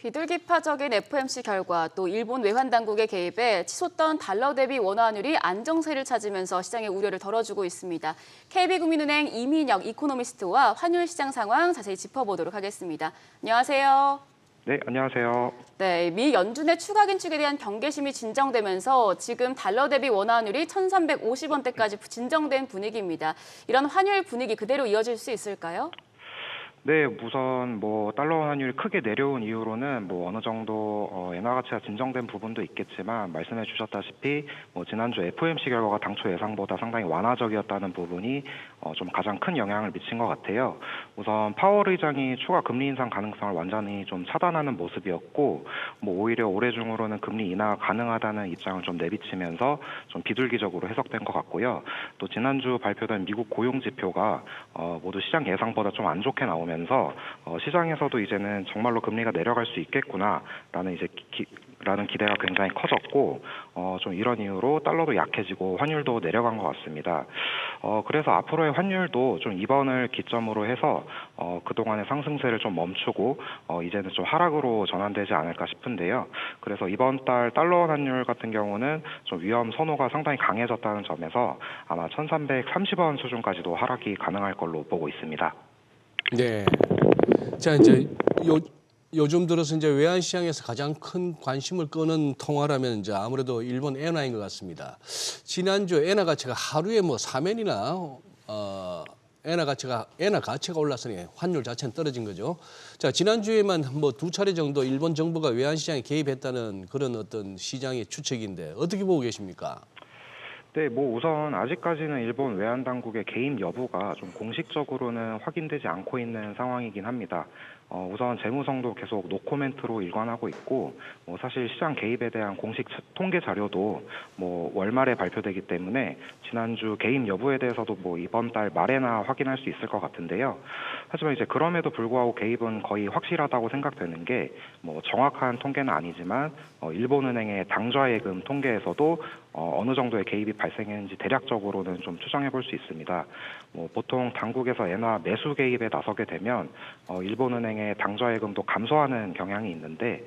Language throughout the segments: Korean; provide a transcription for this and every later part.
비둘기파적인 FOMC 결과 또 일본 외환 당국의 개입에 치솟던 달러 대비 원화 환율이 안정세를 찾으면서 시장의 우려를 덜어주고 있습니다. KB국민은행 이민혁 이코노미스트와 환율 시장 상황 자세히 짚어보도록 하겠습니다. 안녕하세요. 네, 안녕하세요. 네, 미 연준의 추가 긴축에 대한 경계심이 진정되면서 지금 달러 대비 원화 환율이 1,350원대까지 진정된 분위기입니다. 이런 환율 분위기 그대로 이어질 수 있을까요? 네, 우선 달러 환율이 크게 내려온 이후로는 어느 정도 엔화 가치가 진정된 부분도 있겠지만 말씀해 주셨다시피 지난주 FOMC 결과가 당초 예상보다 상당히 완화적이었다는 부분이 좀 가장 큰 영향을 미친 것 같아요. 우선 파월 의장이 추가 금리 인상 가능성을 완전히 좀 차단하는 모습이었고 오히려 올해 중으로는 금리 인하가 가능하다는 입장을 좀 내비치면서 좀 비둘기적으로 해석된 것 같고요. 또 지난주 발표된 미국 고용 지표가 모두 시장 예상보다 좀 안 좋게 나오면서 시장에서도 이제는 정말로 금리가 내려갈 수 있겠구나라는 라는 기대가 굉장히 커졌고 좀 이런 이유로 달러도 약해지고 환율도 내려간 것 같습니다. 그래서 앞으로의 환율도 좀 이번을 기점으로 해서 그동안의 상승세를 좀 멈추고 이제는 좀 하락으로 전환되지 않을까 싶은데요. 그래서 이번 달 달러 환율 같은 경우는 좀 위험 선호가 상당히 강해졌다는 점에서 아마 1,330원 수준까지도 하락이 가능할 걸로 보고 있습니다. 네. 자, 이제 요즘 들어서 이제 외환 시장에서 가장 큰 관심을 끄는 통화라면 이제 아무래도 일본 엔화인 것 같습니다. 지난주 엔화 가치가 하루에 3엔이나 엔화 가치가 올랐으니 환율 자체는 떨어진 거죠. 자, 지난주에만 두 차례 정도 일본 정부가 외환 시장에 개입했다는 그런 어떤 시장의 추측인데 어떻게 보고 계십니까? 네, 우선 아직까지는 일본 외환 당국의 개입 여부가 좀 공식적으로는 확인되지 않고 있는 상황이긴 합니다. 우선 재무성도 계속 노코멘트로 일관하고 있고, 사실 시장 개입에 대한 공식 통계 자료도 월말에 발표되기 때문에 지난주 개입 여부에 대해서도 이번 달 말에나 확인할 수 있을 것 같은데요. 하지만 이제 그럼에도 불구하고 개입은 거의 확실하다고 생각되는 게 정확한 통계는 아니지만 일본은행의 당좌예금 통계에서도 어느 정도의 개입이 발생했는지 대략적으로는 좀 추정해 볼 수 있습니다. 보통 당국에서 엔화 매수 개입에 나서게 되면 일본은행의 당좌예금도 감소하는 경향이 있는데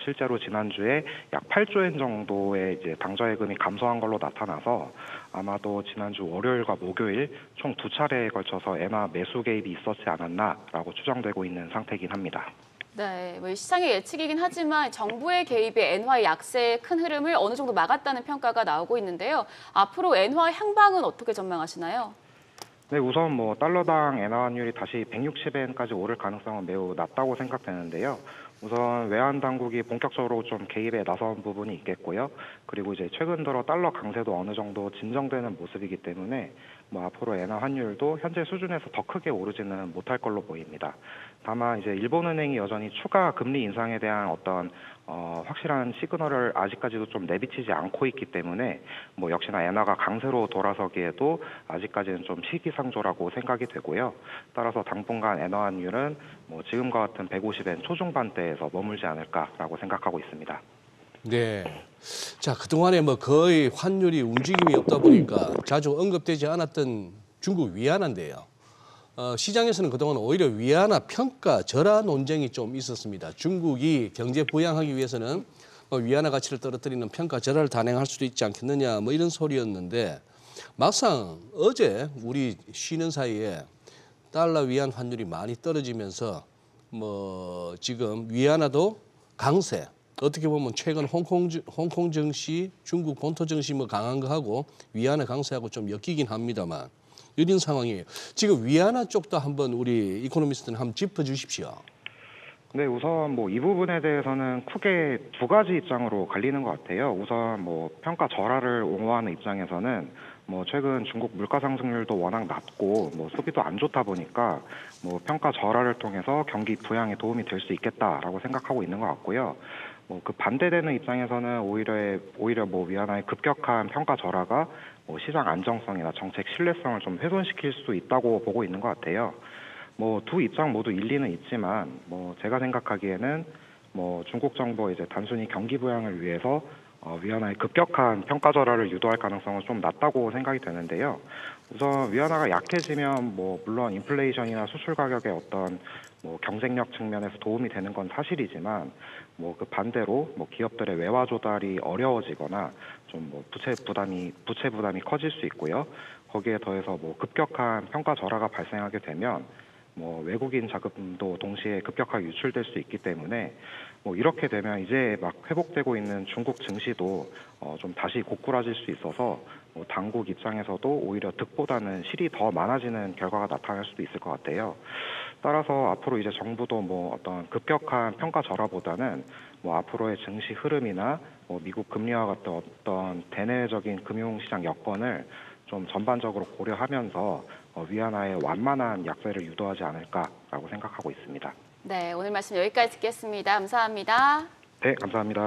실제로 지난주에 약 8조 엔 정도의 이제 당좌예금이 감소한 걸로 나타나서 아마도 지난주 월요일과 목요일 총 2차례에 걸쳐서 엔화 매수 개입이 있었지 않았나라고 추정되고 있는 상태이긴 합니다. 네, 시장의 예측이긴 하지만 정부의 개입이 엔화의 약세의 큰 흐름을 어느 정도 막았다는 평가가 나오고 있는데요. 앞으로 엔화 향방은 어떻게 전망하시나요? 네, 우선 달러당 엔화 환율이 다시 160엔까지 오를 가능성은 매우 낮다고 생각되는데요. 우선 외환 당국이 본격적으로 좀 개입에 나선 부분이 있겠고요. 그리고 이제 최근 들어 달러 강세도 어느 정도 진정되는 모습이기 때문에 앞으로 엔화 환율도 현재 수준에서 더 크게 오르지는 못할 걸로 보입니다. 다만 이제 일본은행이 여전히 추가 금리 인상에 대한 어떤 확실한 시그널을 아직까지도 좀 내비치지 않고 있기 때문에 역시나 엔화가 강세로 돌아서기에도 아직까지는 좀 시기상조라고 생각이 되고요. 따라서 당분간 엔화 환율은 지금과 같은 150엔 초중반대에서 머물지 않을까라고 생각하고 있습니다. 네. 자, 그동안에 거의 환율이 움직임이 없다 보니까 자주 언급되지 않았던 중국 위안화인데요. 시장에서는 그동안 오히려 위안화 평가 절하 논쟁이 좀 있었습니다. 중국이 경제 부양하기 위해서는 위안화 가치를 떨어뜨리는 평가 절하를 단행할 수도 있지 않겠느냐 이런 소리였는데 막상 어제 우리 쉬는 사이에 달러 위안 환율이 많이 떨어지면서 지금 위안화도 강세. 어떻게 보면 최근 홍콩 증시, 중국 본토 증시 강한 거 하고 위안화 강세하고 좀 엮이긴 합니다만 이런 상황이에요. 지금 위안화 쪽도 한번 우리 이코노미스트는 한번 짚어주십시오. 네, 우선 이 부분에 대해서는 크게 두 가지 입장으로 갈리는 것 같아요. 우선 평가 절하를 옹호하는 입장에서는 최근 중국 물가 상승률도 워낙 낮고 소비도 안 좋다 보니까 평가 절하를 통해서 경기 부양에 도움이 될 수 있겠다라고 생각하고 있는 것 같고요. 그 반대되는 입장에서는 오히려 위안화의 급격한 평가 절하가 시장 안정성이나 정책 신뢰성을 좀 훼손시킬 수 있다고 보고 있는 것 같아요. 두 입장 모두 일리는 있지만 제가 생각하기에는 중국 정부가 이제 단순히 경기 부양을 위해서 위안화의 급격한 평가 절하를 유도할 가능성은 좀 낮다고 생각이 되는데요. 우선 위안화가 약해지면 뭐 물론 인플레이션이나 수출 가격의 어떤 뭐 경쟁력 측면에서 도움이 되는 건 사실이지만 뭐 그 반대로 뭐 기업들의 외화 조달이 어려워지거나 좀 뭐 부채 부담이 커질 수 있고요. 거기에 더해서 뭐 급격한 평가 절하가 발생하게 되면 뭐 외국인 자금도 동시에 급격하게 유출될 수 있기 때문에 뭐 이렇게 되면 이제 막 회복되고 있는 중국 증시도 좀 다시 고꾸라질 수 있어서 뭐 당국 입장에서도 오히려 득보다는 실이 더 많아지는 결과가 나타날 수도 있을 것 같아요. 따라서 앞으로 이제 정부도 뭐 어떤 급격한 평가 절하보다는 뭐 앞으로의 증시 흐름이나 뭐 미국 금리와 같은 어떤 대내적인 금융시장 여건을 좀 전반적으로 고려하면서 위안화의 완만한 약세를 유도하지 않을까라고 생각하고 있습니다. 네, 오늘 말씀 여기까지 듣겠습니다. 감사합니다. 네, 감사합니다.